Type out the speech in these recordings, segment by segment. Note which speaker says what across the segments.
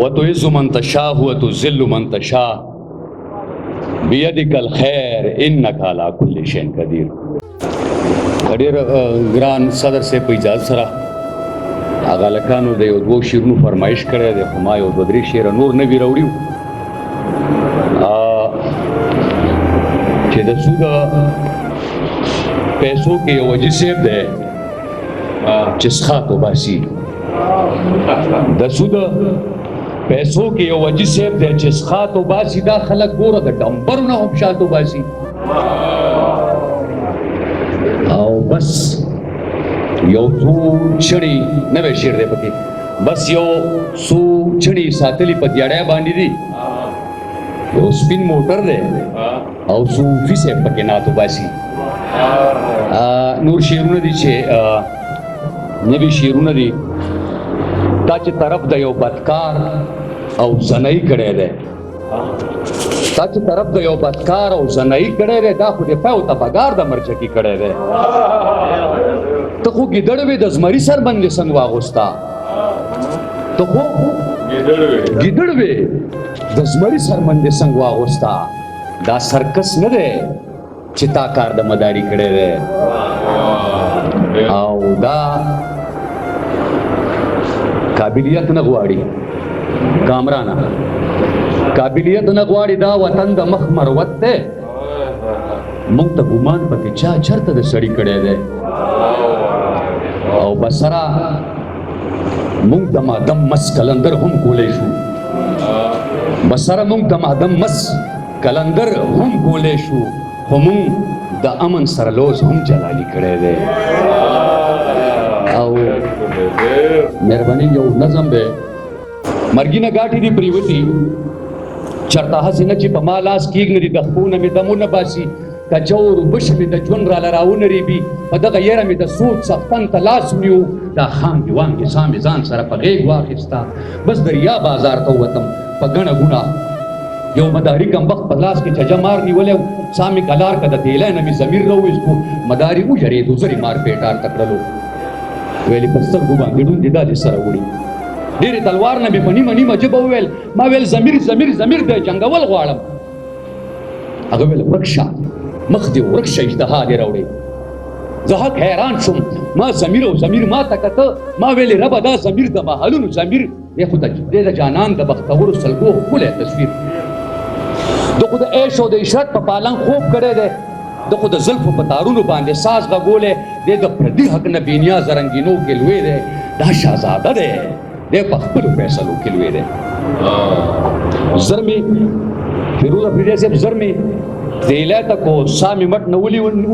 Speaker 1: وتعز من تشاء وتذل من تشاء بيدك الخير انك على كل شيء قدير. ډېر ګران صدر صاحب په اجازه سره هغه لکانو د یو دوه شعرونو فرمایش کړی دی، خو ما یو دوه درې شعره نور نه وي راوړي چې د سود پیسو کې یو حاجي صاحب دی چې څښاک وباسي. د سود پیسو کې یو حاجي صاحب دی چې څښاک وباسي. دا خلک ګوره د ډمبرو نه هم شات وباسي او بس یو څو چړې نوی شعر دی پکې، بس یو څو چړې ساتلي په دیاړی باندې دي، یو سپین موټر دی او صوفي صاحب پکې نعت وباسي. نور شعرونه دي چې نوي شعرونه دي. دا چې طرف د یو بدکار او زنایي کړی دی، دا چې طرف د یو بدکار او زنایي کړی دی، دا خو د پی او تپګار د مرچکي کړی دی. ته خو ګیدړ وې د زمري سر باندې څنګه واغوستا، ته خو ګیدړ وې د زمري سر باندې څنګه واغوستا. دا سرکس نه دی چې تا کار د مداري کړی دی. او دا قابلیت نه غواړي کامرانه، قابلیت نه غواړي. دا وطن د مخ مروت دی، موږ ته ګمان پکې چا چرته د سړي کړی دی. او بسره موږ د مادم مس کلندر هم کولی شو، بسره موږ د مادم مس کلندر هم کولی شو، خو موږ د امن سره لوز هم جلالي کړی دی. او مهرباني یو نظم دی، مرګي نه ګاټې دي پریوتي چرته هسې نه چې په ما لاس کېږ نه دي، د خپو نه مې دمونه باسي، که جور بش مې د ژوند راله راونه ریبي، په دغه یره مې د سود څښتن ته لاس ونیو، دا خانګې وانګې سا مې ځان سره په غېږ واخېسته. بس دریا بازار ته ووتم په ګڼه ګوڼه، یو مداري کمبخت په لاس کې چجه مار نیولی و، سا مې کلار که د تیلی نه مې ضمیر راوویستو، مداري وژړېدو زرې مار پیټار ته کړلو. ویلې په سترګو باندې ډوندې دا دې سره وړي. ډېرې تلوار نه مې په نیمه نیمه ژبه وویل، ما ویل ضمیر ضمیر ضمیر دی جنګول غواړم. هغه ویل ورک شه مخ دې ورک شه اشتها دې راوړې. زه حق حیران شوم، ما ضمیر او ضمیر ما ته کته، ما ویلې ربه دا ضمیر د محلونو ضمیر دی، خو دی د جانان د بختورو سلګو ښکلی تصویر. ده خو د عیش او د عشرت په پالنګ خوب کړی دی، ده خو د زلفو په تارونو باندې ساز غږولی دی، د پردي حق نه بېنیازه رنګینو کې لوی دی. دا شهزاده دی، دی په خپلو فیصلو کې لوی دی. زر مې فیروز افریدی صاحب زر مې تیلی ته کو سا مې مټ نه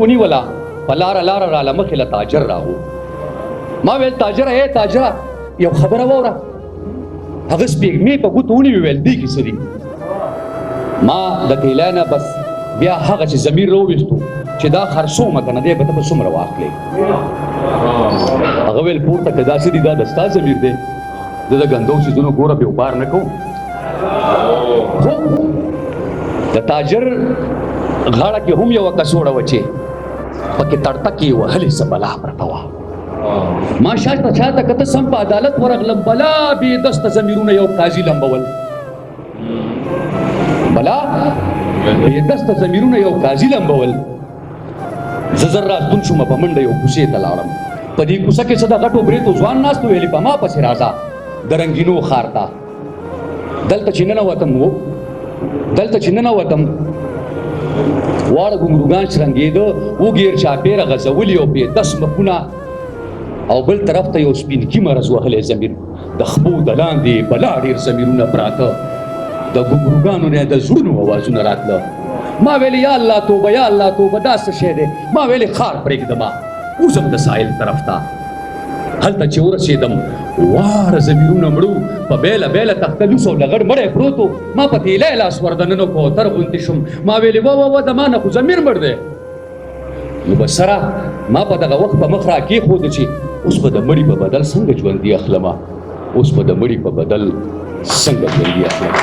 Speaker 1: ونیوله، په لاره لاره راله مخې له تاجر راغو. ما ویل تاجره ای تاجره یو خبره واوره. هغه سپېږمې په ګوتو ونیوې، ویل دې کې څه دي. ما د تیلی نه بس بیا هغه چې ضمیر راوویستو چې دا خرڅومه که نه دی به ته به څومره واخلې. هغه ویل پورته که داسې دي دا د ستا ضمیر دی، زه د ګندو څیزونو ګوره بې وبار نه کوم. خو د تاجر غاړه کې هم یوه کڅوړه وه چې پکې تړتکې یې وهلې څه بلا پرته وه. ما شاته چاته که ته سم په عدالت ورغلم، بلا بې دسته ضمیرونه یو قاضي لمبول، بلا بې دسته ضمیرونه یو قاضي لمبول. زه زر راستون شومه په منډه یو کوڅې ته لاړم. په دې کوڅه کې څه د غټو برېتو ځوان ناست و، ویلې په ما پسې راځه د رنګینو ښار ته. دلته چې ننوتم واړه ګونګروګان شرنګېده، وګیر چاپېره غځولي او بې دس مخونه، او بل طرف ته یو سپین کي مرز وهلی ضمیر، د خپو د لاندې بلا ډېر ضمیرونه پراته، د ګونګروګانو نه د زړونو اوازونه راتله. ما ویلې یا الله توبه یا الله توبه دا څه شی دی. ما ویلې ښار پرېږدمه وځم د ساحل طرف ته. هلته چې ورسېدم واره ضمیرونه مړو، په بیله بیله تختلوس او لغړ مړی پروت و. ما په تیلی لاس وردننه کوتر غوندې شوم. ما ویلې وه د ما نه خو ضمیر مړ دی. نو بس سره ما په دغه وخت په مخ راکېښوده چې اوس به د مړي په بدل څنګه ژوندي اخلمه، اوس به د مړي په بدل څنګه ژوندي اخلم.